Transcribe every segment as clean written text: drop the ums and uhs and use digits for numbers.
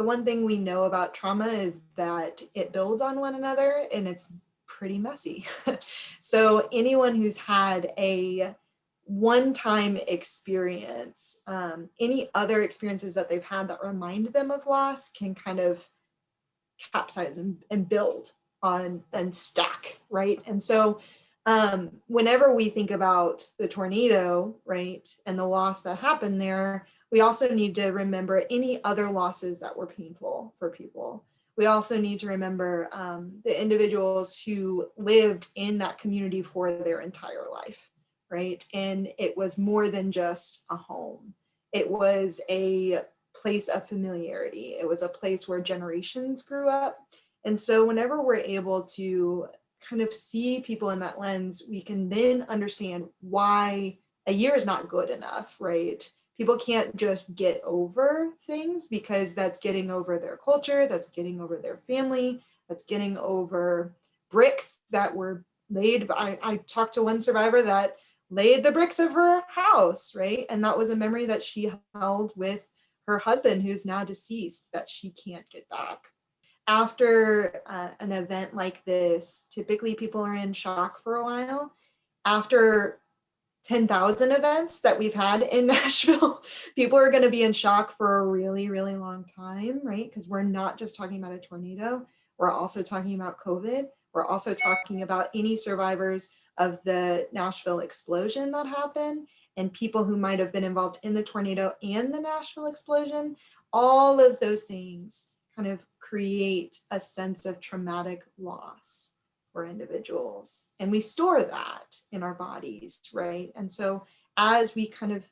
the one thing we know about trauma is that it builds on one another and it's pretty messy. So anyone who's had a one-time experience, any other experiences that they've had that remind them of loss can kind of capsize and build on and stack, right? And so whenever we think about the tornado, right, and the loss that happened there, we also need to remember any other losses that were painful for people. We also need to remember the individuals who lived in that community for their entire life, right? And it was more than just a home. It was a place of familiarity. It was a place where generations grew up. And so whenever we're able to kind of see people in that lens, we can then understand why a year is not good enough, right? People can't just get over things because that's getting over their culture, that's getting over their family, that's getting over bricks that were laid by, I talked to one survivor that laid the bricks of her house, right? And that was a memory that she held with her husband, who's now deceased, that she can't get back. After an event like this, typically people are in shock for a while. After 10,000 events that we've had in Nashville, people are going to be in shock for a really, really long time, right? Because we're not just talking about a tornado. We're also talking about COVID. We're also talking about any survivors of the Nashville explosion that happened and people who might have been involved in the tornado and the Nashville explosion. All of those things kind of create a sense of traumatic loss for individuals. And we store that in our bodies, right? And so as we kind of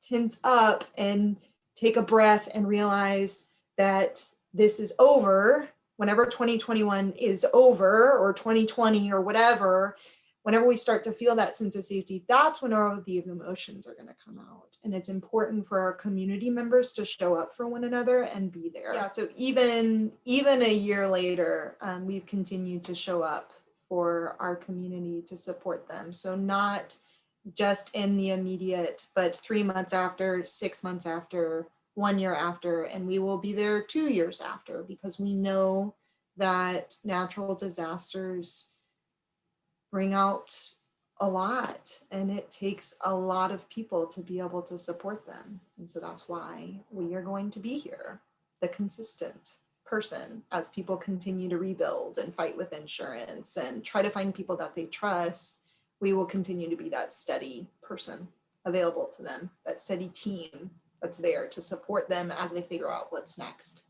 tense up and take a breath and realize that this is over, whenever 2021 is over or 2020 or whatever, whenever we start to feel that sense of safety, that's when all of the emotions are going to come out. And it's important for our community members to show up for one another and be there. Yeah, so even a year later, we've continued to show up for our community to support them. So not just in the immediate, but 3 months after, 6 months after, 1 year after, and we will be there 2 years after, because we know that natural disasters bring out a lot and it takes a lot of people to be able to support them. And so that's why we are going to be here, the consistent person, as people continue to rebuild and fight with insurance and try to find people that they trust. We will continue to be that steady person available to them, that steady team that's there to support them as they figure out what's next.